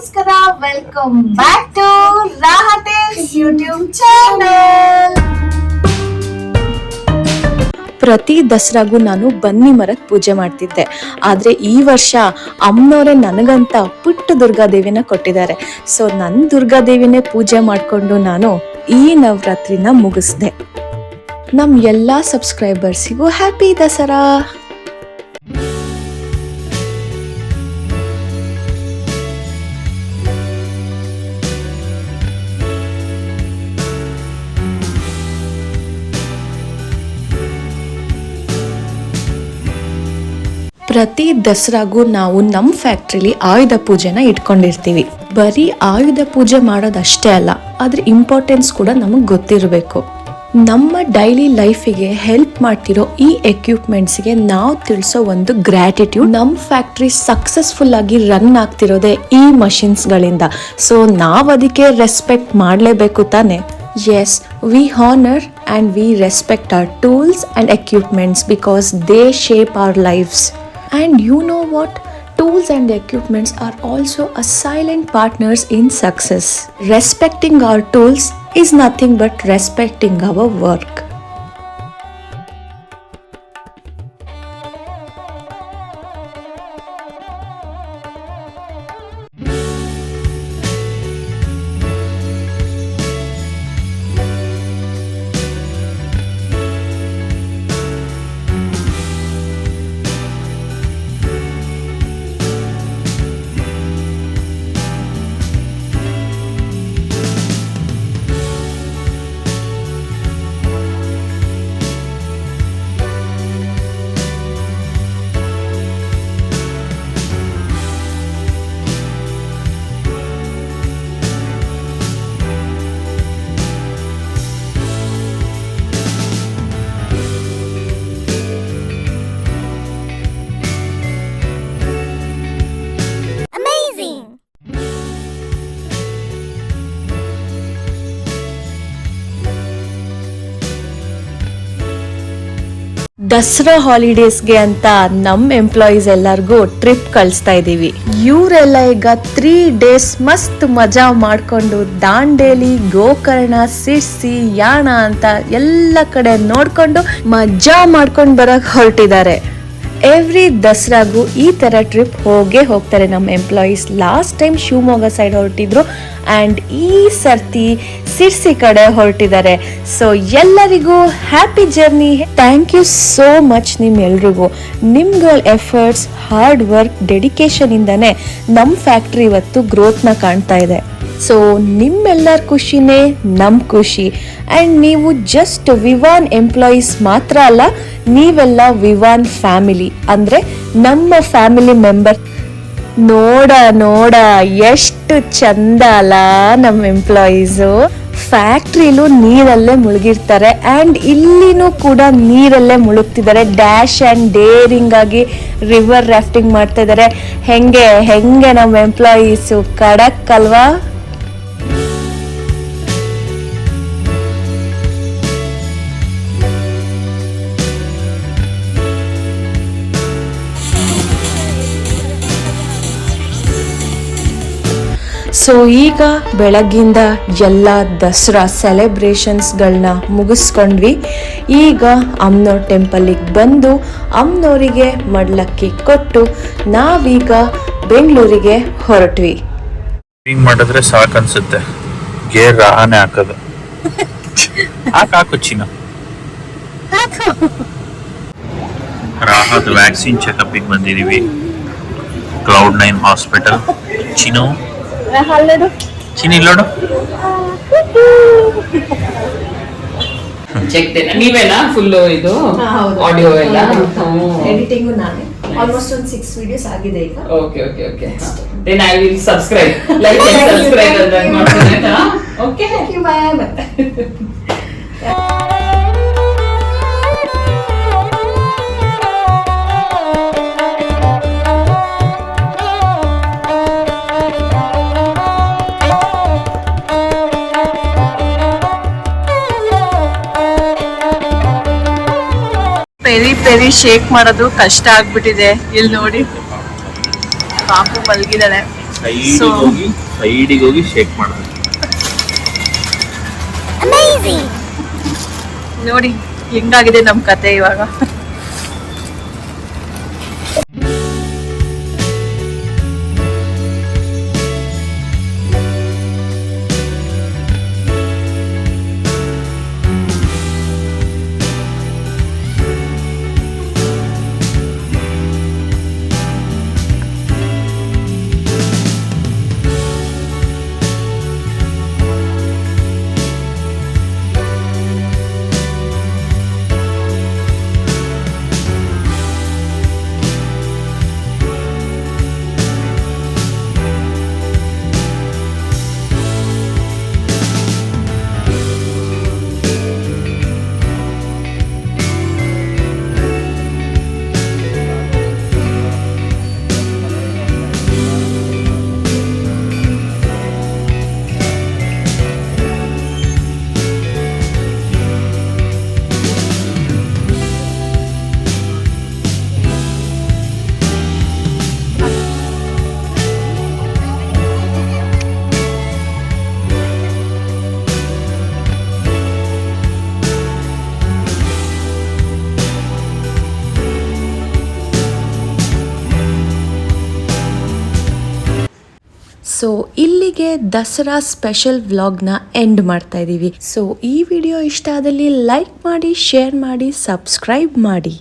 ನಮಸ್ಕಾರ, welcome back to Rahate's YouTube channel. ಪ್ರತಿ ದಸರಾಗೂ ನಾನು ಬನ್ನಿ ಮರದ ಪೂಜೆ ಮಾಡ್ತಿದ್ದೆ. ಆದ್ರೆ ಈ ವರ್ಷ ಅಮ್ಮನವರೇ ನನಗಂತ ಪುಟ್ಟ ದುರ್ಗಾದೇವಿನ ಕೊಟ್ಟಿದ್ದಾರೆ. ಸೊ ನನ್ನ ದುರ್ಗಾದೇವಿನೇ ಪೂಜೆ ಮಾಡ್ಕೊಂಡು ನಾನು ಈ ನವರಾತ್ರಿನ ಮುಗಿಸ್ದೆ. ನಮ್ ಎಲ್ಲಾ ಸಬ್ಸ್ಕ್ರೈಬರ್ಸಿಗೂ ಹ್ಯಾಪಿ ದಸರಾ. ಪ್ರತಿ ದಸರಾಗೂ ನಾವು ನಮ್ಮ ಫ್ಯಾಕ್ಟ್ರಿಲಿ ಆಯುಧ ಪೂಜೆನ ಇಟ್ಕೊಂಡಿರ್ತೀವಿ. ಬರೀ ಆಯುಧ ಪೂಜೆ ಮಾಡೋದಷ್ಟೇ ಅಲ್ಲ, ಅದ್ರ ಇಂಪಾರ್ಟೆನ್ಸ್ ಕೂಡ ನಮಗೆ ಗೊತ್ತಿರಬೇಕು. ನಮ್ಮ ಡೈಲಿ ಲೈಫಿಗೆ ಹೆಲ್ಪ್ ಮಾಡ್ತಿರೋ ಈ ಎಕ್ವಿಪ್ಮೆಂಟ್ಸ್ಗೆ ನಾವು ತಿಳಿಸೋ ಒಂದು ಗ್ರ್ಯಾಟಿಟ್ಯೂಡ್. ನಮ್ಮ ಫ್ಯಾಕ್ಟ್ರಿ ಸಕ್ಸಸ್ಫುಲ್ ಆಗಿ ರನ್ ಆಗ್ತಿರೋದೇ ಈ ಮಷಿನ್ಸ್ಗಳಿಂದ. ಸೊ ನಾವು ಅದಕ್ಕೆ ರೆಸ್ಪೆಕ್ಟ್ ಮಾಡಲೇಬೇಕು ತಾನೆ. Yes, we honor and we respect our tools and equipments because they shape our lives. And you know what? Tools and equipments are also a silent partners in success. Respecting our tools is nothing but respecting our work. Dasara ಹಾಲಿಡೇಸ್ಗೆ ಅಂತ ನಮ್ಮ employees ಎಲ್ಲರಿಗೂ trip ಕಳಿಸ್ತಾ ಇದ್ದೀವಿ. ಇವರೆಲ್ಲ ಈಗ 3 days ಮಸ್ತ್ ಮಜಾ ಮಾಡ್ಕೊಂಡು ದಾಂಡೇಲಿ, ಗೋಕರ್ಣ, ಸಿರ್ಸಿ, ಯಾಣ ಅಂತ ಎಲ್ಲ ಕಡೆ ನೋಡ್ಕೊಂಡು ಮಜಾ ಮಾಡ್ಕೊಂಡು ಬರಕ್ ಹೊರಟಿದ್ದಾರೆ. ಎವ್ರಿ ದಸರಾಗೂ ಈ ತರ ಟ್ರಿಪ್ ಹೋಗ್ತಾರೆ ನಮ್ಮ employees. Last time Shivamogga side ಹೊರಟಿದ್ರು ಆ್ಯಂಡ್ ಈ ಸರ್ತಿ ಸಿರ್ಸಿ ಕಡೆ ಹೊರಟಿದ್ದಾರೆ. ಸೊ ಎಲ್ಲರಿಗೂ happy journey. Thank you so much ನಿಮ್ಮೆಲ್ರಿಗೂ. ನಿಮ್ಗಳ ಎಫರ್ಟ್ಸ್, ಹಾರ್ಡ್ ವರ್ಕ್, ಡೆಡಿಕೇಶನ್ ಇಂದಾನೆ ನಮ್ಮ ಫ್ಯಾಕ್ಟ್ರಿ ಇವತ್ತು ಗ್ರೋತ್ನ ಕಾಣ್ತಾ ಇದೆ. ಸೊ ನಿಮ್ಮೆಲ್ಲರ ಖುಷಿನೇ ನಮ್ಮ ಖುಷಿ. ಆ್ಯಂಡ್ ನೀವು ಜಸ್ಟ್ ವಿವಾನ್ ಎಂಪ್ಲಾಯೀಸ್ ಮಾತ್ರ ಅಲ್ಲ, ನೀವೆಲ್ಲ ವಿವಾನ್ ಫ್ಯಾಮಿಲಿ, ಅಂದರೆ ನಮ್ಮ ಫ್ಯಾಮಿಲಿ ಮೆಂಬರ್. ನೋಡ ಎಷ್ಟು ಚಂದ ಅಲ್ಲ ನಮ್ಮ ಎಂಪ್ಲಾಯೀಸು. ಫ್ಯಾಕ್ಟ್ರಿಲೂ ನೀರಲ್ಲೇ ಮುಳುಗಿರ್ತಾರೆ ಆ್ಯಂಡ್ ಇಲ್ಲಿನೂ ಕೂಡ ನೀರಲ್ಲೇ ಮುಳುಗ್ತಿದ್ದಾರೆ. ಡ್ಯಾಶ್ ಆ್ಯಂಡ್ ಡೇರಿಂಗ್ ಆಗಿ ರಿವರ್ ರಾಫ್ಟಿಂಗ್ ಮಾಡ್ತಾ ಇದ್ದಾರೆ. ಹೆಂಗೆ ನಮ್ಮ ಎಂಪ್ಲಾಯೀಸು ಖಡಕ್ ಅಲ್ವಾ? ಸೊ ಈಗ ಬೆಳಗ್ಗಿಂದ ಎಲ್ಲ ದಸರಾ ಸೆಲೆಬ್ರೇಷನ್ಸ್ಗಳನ್ನ ಮುಗಿಸ್ಕೊಂಡ್ವಿ. ಈಗ ಅಮ್ಮನವ್ರ ಟೆಂಪಲಿಗೆ ಬಂದು ಅಮ್ಮನವರಿಗೆ ಮಡ್ಲಕ್ಕಿ ಕೊಟ್ಟು ನಾವೀಗ ಬೆಂಗಳೂರಿಗೆ ಹೊರಟ್ವಿ. ಮಾಡಿದ್ರೆ ಸಾಕು ಅನ್ಸುತ್ತೆ. ಗೇರ್ ರಾಹನೆ ಹಾಕೋದು. ಹಾಕು ಚಿನ್ನ. ರಾಹತ್ ವ್ಯಾಕ್ಸಿನ್ ಚೆಕಪ್ಗೆ ಬಂದಿದೀವಿ. Cloud9 hospital. ಚಿನ್ನು ಚಿನ್ನಿಲ್ಲೋಡು. ನೀವೇನಾ ಫುಲ್ ಇದು ಆಡಿಯೋ ಎಲ್ಲ ಎಡಿಟಿಂಗು ನಾನೇ. ಆಲ್ಮೋಸ್ಟ್ ಒಂದು 6 videos ಆಗಿದೆ ಈಗ. Okay then I will subscribe, like and subscribe ಅಂತ ಮಾಡ್ತೀನಿ. Okay, thank you, bye. ಪೆರಿ ಶೇಕ್ ಮಾಡೋದು ಕಷ್ಟ ಆಗ್ಬಿಟ್ಟಿದೆ. ಇಲ್ಲಿ ನೋಡಿ, ಪಾಪು ಮಲಗಿದಾಳೆ. ಸೈಡಿಗೆ ಹೋಗಿ ಶೇಕ್ ಮಾಡ್ಬೇಕು. ನೋಡಿ ಹೆಂಗಾಗಿದೆ ನಮ್ ಕತೆ ಇವಾಗ. ಸೊ ಇಲ್ಲಿಗೆ ದಸರಾ ಸ್ಪೆಷಲ್ ವ್ಲಾಗ್ನ ಎಂಡ್ ಮಾಡ್ತಾ ಇದ್ದೀವಿ. ಸೊ ಈ ವಿಡಿಯೋ ಇಷ್ಟ ಆದಲ್ಲಿ ಲೈಕ್ ಮಾಡಿ, ಶೇರ್ ಮಾಡಿ, ಸಬ್ಸ್ಕ್ರೈಬ್ ಮಾಡಿ.